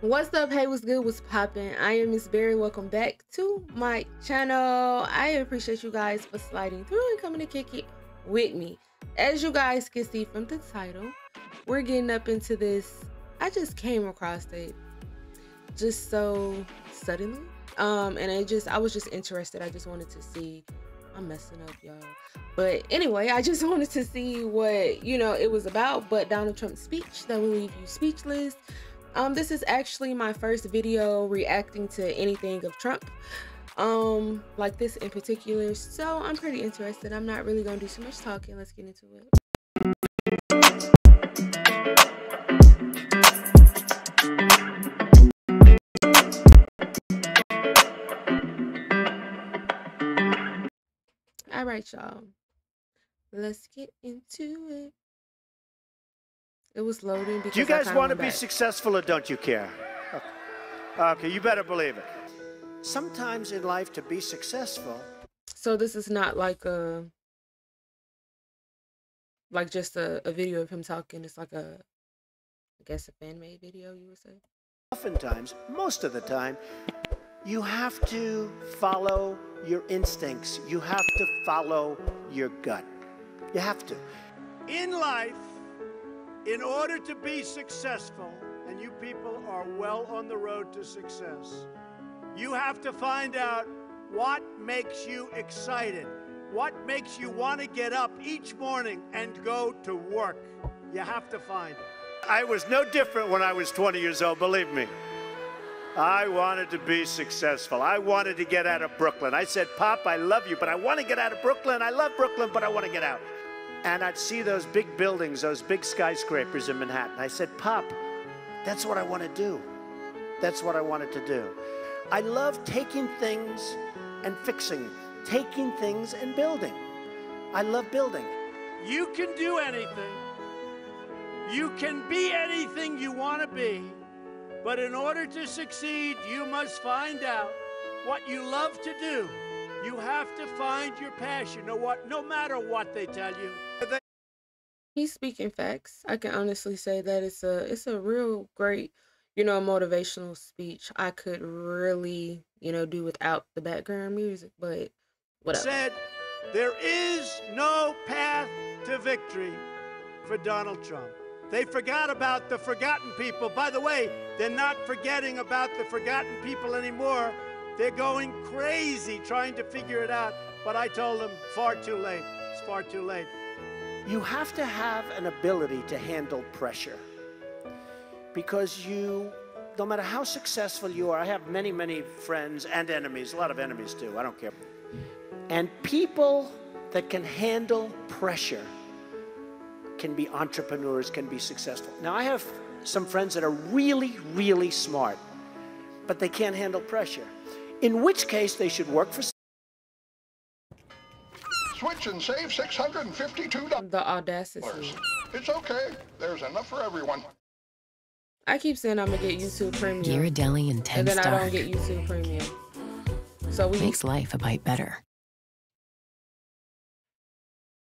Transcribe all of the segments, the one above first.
What's up? Hey, what's good? What's poppin'? I am Miss Berry. Welcome back to my channel. I appreciate you guys for sliding through and coming to kick it with me. As you guys can see from the title, we're getting up into this. I just came across it just so suddenly. And I was just interested. I just wanted to see. I'm messing up, y'all. But anyway, I just wanted to see what, it was about. But Donald Trump's speech that will leave you speechless. This is actually my first video reacting to anything of Trump, like this in particular. So I'm pretty interested. I'm not really gonna do too much talking. Let's get into it. All right, y'all. Let's get into it. It was loading because do you guys want to be successful or don't you care? Okay, you better believe it. Sometimes in life to be successful. So this is not like just a video of him talking. It's like I guess a fan-made video, you would say. Oftentimes, most of the time, you have to follow your instincts. You have to follow your gut. You have to. In life, in order to be successful, and you people are well on the road to success, you have to find out what makes you excited, what makes you want to get up each morning and go to work. You have to find it. I was no different when I was 20 years old, believe me. I wanted to be successful. I wanted to get out of Brooklyn. I said, Pop, I love you, but I want to get out of Brooklyn. I love Brooklyn, but I want to get out. And I'd see those big buildings, those big skyscrapers in Manhattan. I said, Pop, that's what I want to do. That's what I wanted to do. I love taking things and fixing, taking things and building. I love building. You can do anything. You can be anything you want to be. But in order to succeed, you must find out what you love to do. You have to find your passion, no matter what they tell you. He's speaking facts. I can honestly say that it's a real great, motivational speech. I could really, do without the background music, but whatever. Said, there is no path to victory for Donald Trump. They forgot about the forgotten people. By the way, they're not forgetting about the forgotten people anymore. They're going crazy trying to figure it out. But I told them, far too late. It's far too late. You have to have an ability to handle pressure. Because no matter how successful you are, I have many, many friends and enemies, a lot of enemies too, I don't care. And people that can handle pressure can be entrepreneurs, can be successful. Now, I have some friends that are really, really smart, but they can't handle pressure. In which case, they should work for... Switch and save $652. The audacity. It's okay. There's enough for everyone. I keep saying I'm gonna get YouTube Premium. Ghirardelli and 10 and then star. I don't get YouTube Premium. So makes life a bite better.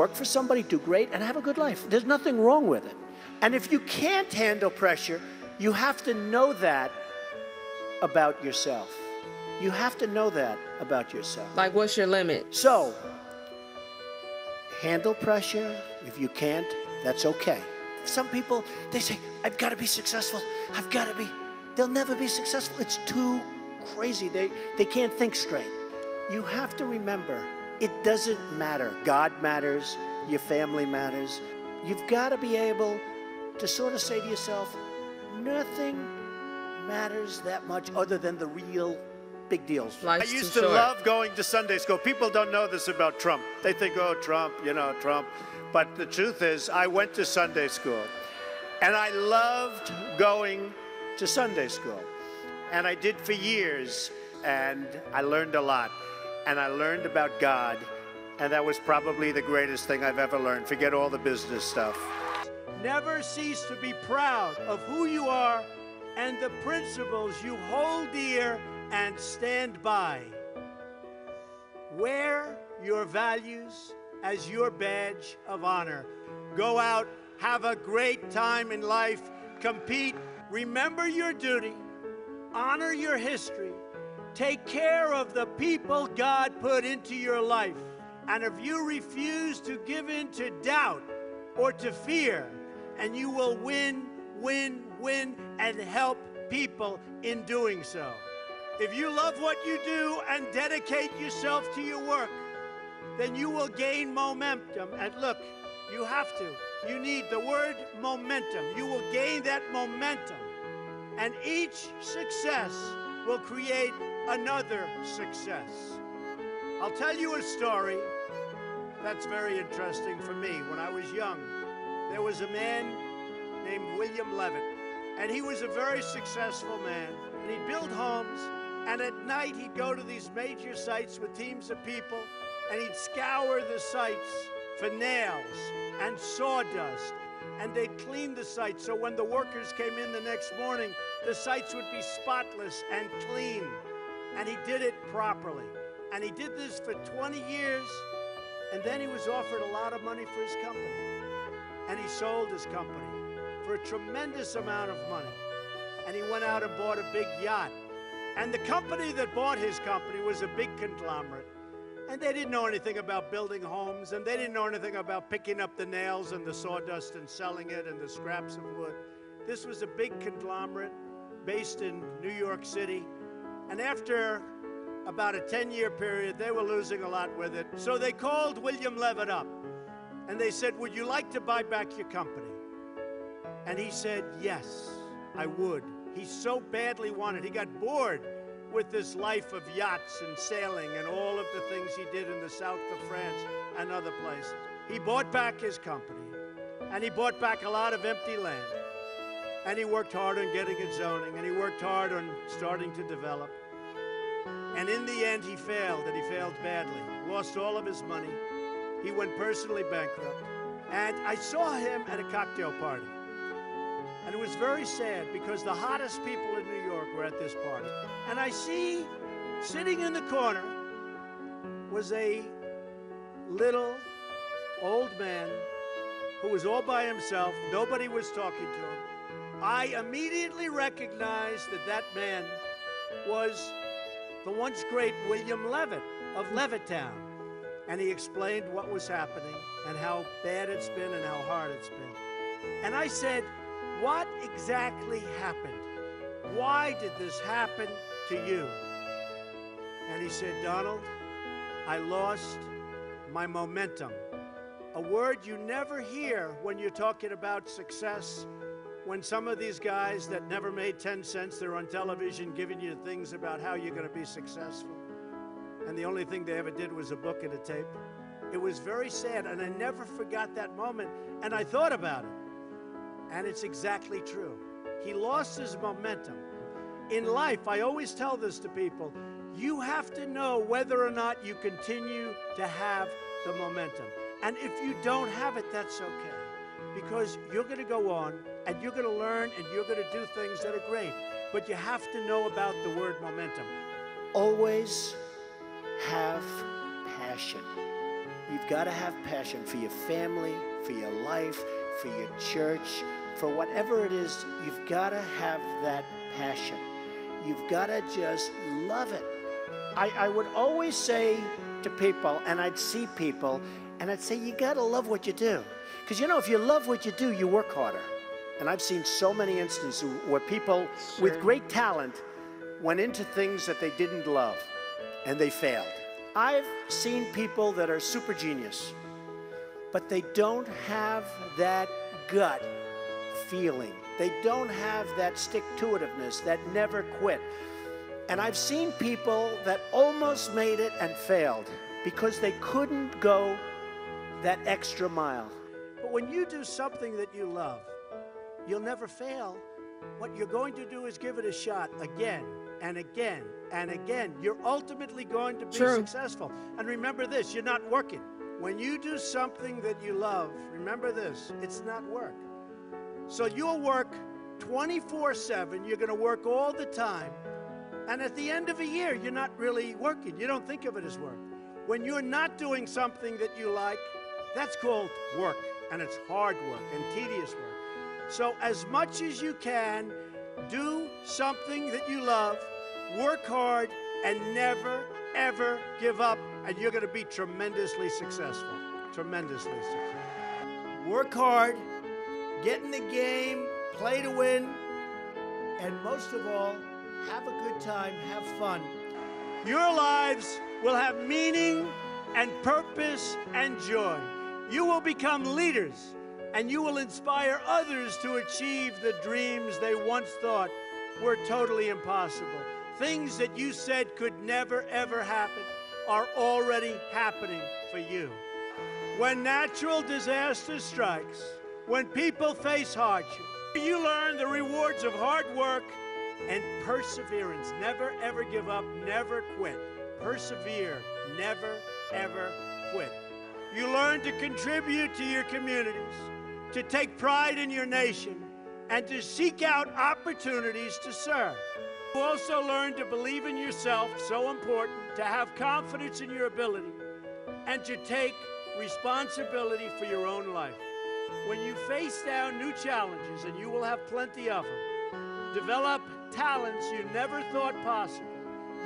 Work for somebody, do great, and have a good life. There's nothing wrong with it. And if you can't handle pressure, you have to know that about yourself. You have to know that about yourself. Like, what's your limit? So, handle pressure. If you can't, that's okay. Some people, they say, I've got to be successful. I've got to be. They'll never be successful. It's too crazy. They can't think straight. You have to remember, it doesn't matter. God matters. Your family matters. You've got to be able to sort of say to yourself, nothing matters that much other than the real big deals. Life's I used too to short. love going to Sunday school. People don't know this about Trump. They think, oh, Trump, Trump. But the truth is, I went to Sunday school. And I loved going to Sunday school. And I did for years. And I learned a lot. And I learned about God. And that was probably the greatest thing I've ever learned. Forget all the business stuff. Never cease to be proud of who you are and the principles you hold dear and stand by. Wear your values as your badge of honor. Go out, have a great time in life, compete, remember your duty, honor your history, take care of the people God put into your life. And if you refuse to give in to doubt or to fear, and you will win, win, win, and help people in doing so. If you love what you do and dedicate yourself to your work, then you will gain momentum. And look, you have to. You need the word momentum. You will gain that momentum. And each success will create another success. I'll tell you a story that's very interesting for me. When I was young, there was a man named William Levitt, and he was a very successful man. And he'd build homes, and at night he'd go to these major sites with teams of people, and he'd scour the sites for nails and sawdust, and they'd clean the sites so when the workers came in the next morning, the sites would be spotless and clean. And he did it properly. And he did this for 20 years, and then he was offered a lot of money for his company. And he sold his company for a tremendous amount of money. And he went out and bought a big yacht. And the company that bought his company was a big conglomerate. And they didn't know anything about building homes, and they didn't know anything about picking up the nails and the sawdust and selling it and the scraps of wood. This was a big conglomerate based in New York City. And after about a 10-year period, they were losing a lot with it. So they called William Levitt up, and they said, would you like to buy back your company? And he said, yes, I would. He so badly wanted. He got bored with this life of yachts and sailing and all of the things he did in the south of France and other places. He bought back his company, and he bought back a lot of empty land. And he worked hard on getting it zoning, and he worked hard on starting to develop. And in the end, he failed, and he failed badly. Lost all of his money. He went personally bankrupt. And I saw him at a cocktail party. And it was very sad because the hottest people in New York were at this party. And I see, sitting in the corner, was a little old man who was all by himself. Nobody was talking to him. I immediately recognized that that man was the once great William Levitt of Levittown. And he explained what was happening and how bad it's been and how hard it's been. And I said, what exactly happened? Why did this happen to you? And he said, Donald, I lost my momentum. A word you never hear when you're talking about success. When some of these guys that never made 10 cents, they're on television giving you things about how you're going to be successful. And the only thing they ever did was a book and a tape. It was very sad, and I never forgot that moment. And I thought about it. And it's exactly true. He lost his momentum. In life, I always tell this to people, you have to know whether or not you continue to have the momentum. And if you don't have it, that's okay. Because you're going to go on, and you're going to learn, and you're going to do things that are great. But you have to know about the word momentum. Always have passion. You've got to have passion for your family, for your life, for your church, for whatever it is. You've got to have that passion. You've got to just love it. I would always say to people, and I'd see people, and I'd say, you got to love what you do. Because, you know, if you love what you do, you work harder. And I've seen so many instances where people with great talent went into things that they didn't love, and they failed. I've seen people that are super genius, but they don't have that gut feeling. They don't have that stick-to-itiveness, that never quit. And I've seen people that almost made it and failed because they couldn't go that extra mile. But when you do something that you love, you'll never fail. What you're going to do is give it a shot again and again and again. You're ultimately going to be successful. And remember this, you're not working. When you do something that you love, remember this, it's not work. So you'll work 24/7, you're going to work all the time. And at the end of a year, you're not really working. You don't think of it as work. When you're not doing something that you like, that's called work. And it's hard work and tedious work. So as much as you can, Do something that you love, work hard, and never, ever give up, and you're going to be tremendously successful. Tremendously successful. Work hard, get in the game, play to win, and most of all, have a good time, have fun. Your lives will have meaning and purpose and joy. You will become leaders, and you will inspire others to achieve the dreams they once thought were totally impossible. Things that you said could never, ever happen are already happening for you. When natural disaster strikes, when people face hardship, you learn the rewards of hard work and perseverance. Never, ever give up, never quit. Persevere, never, ever quit. You learn to contribute to your communities, to take pride in your nation, and to seek out opportunities to serve. You also learn to believe in yourself, so important, to have confidence in your ability, and to take responsibility for your own life. When you face down new challenges, and you will have plenty of them, develop talents you never thought possible.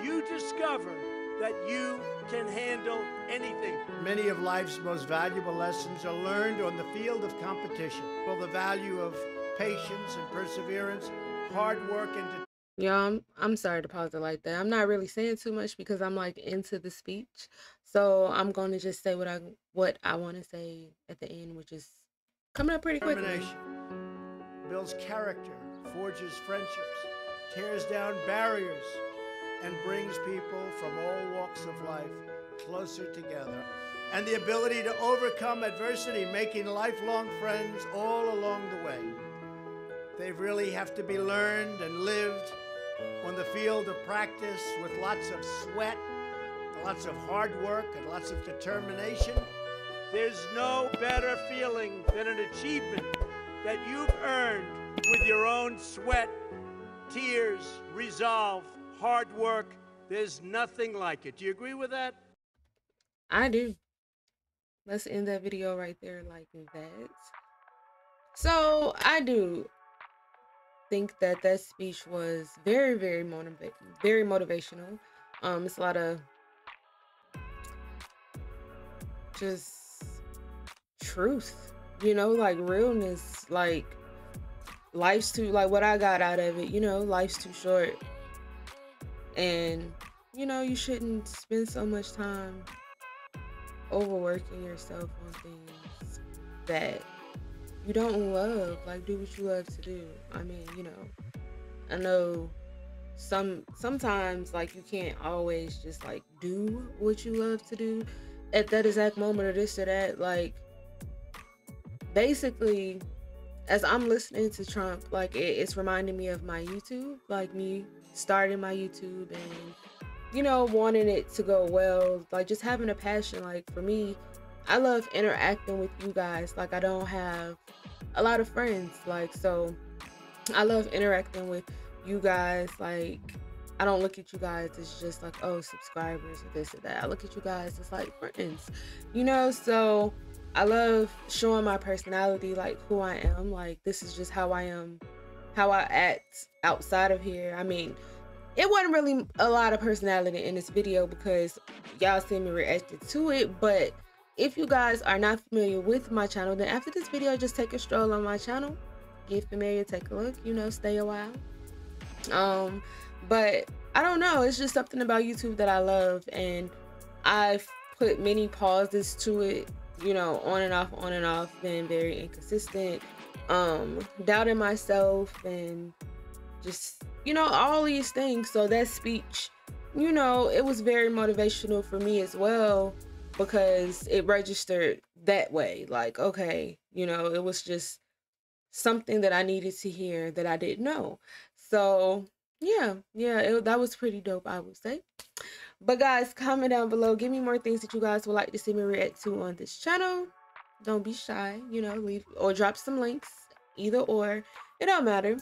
You discover that you can handle anything. Many of life's most valuable lessons are learned on the field of competition. Well, the value of patience and perseverance, hard work, and Yeah, I'm sorry to pause it like that. I'm not really saying too much because I'm like into the speech. So I'm going to just say what I want to say at the end, which is coming up pretty quickly. determination. Builds character, forges friendships, tears down barriers, and brings people from all walks of life closer together. And the ability to overcome adversity, making lifelong friends all along the way. They really have to be learned and lived on the field of practice with lots of sweat, lots of hard work, and lots of determination. There's no better feeling than an achievement that you've earned with your own sweat, tears, resolve, hard work. There's nothing like it. Do you agree with that? I do. Let's end that video right there like that. So I do think that that speech was very, very motivational. It's a lot of just truth, you know, like realness, like life's too, like what I got out of it, you know, life's too short, and you know, you shouldn't spend so much time overworking yourself on things that you don't love. Like, do what you love to do. I mean, you know, I know sometimes like you can't always just like do what you love to do at that exact moment or this or that. Like, basically, as I'm listening to Trump, like it's reminding me of my YouTube, like me starting my YouTube and, you know, wanting it to go well, like just having a passion. Like for me, I love interacting with you guys. Like I don't have a lot of friends, like, so I love interacting with you guys. Like I don't look at you guys as just like, oh, subscribers or this or that. I look at you guys as like friends, you know. So I love showing my personality, like who I am. Like this is just how I am, how I act outside of here. I mean, it wasn't really a lot of personality in this video because y'all see me reacted to it. But if you guys are not familiar with my channel, then after this video, just take a stroll on my channel, get familiar, take a look, you know, stay a while. But I don't know, it's just something about YouTube that I love, and I've put many pauses to it, you know, on and off, been very inconsistent, doubting myself, and just, you know, all these things. So that speech, you know, it was very motivational for me as well, because it registered that way. Like, okay, you know, it was just something that I needed to hear that I didn't know. So yeah, that was pretty dope, I would say. But guys, comment down below, give me more things that you guys would like to see me react to on this channel. Don't be shy, you know, leave or drop some links, either or, it don't matter.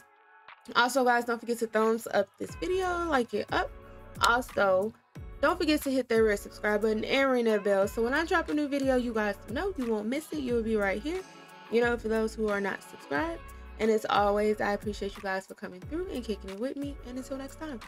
Also guys, don't forget to thumbs up this video, like it up. Also, don't forget to hit that red subscribe button and ring that bell, so when I drop a new video, you guys know, you won't miss it. You'll be right here. You know, for those who are not subscribed, And as always, I appreciate you guys for coming through and kicking it with me. And until next time.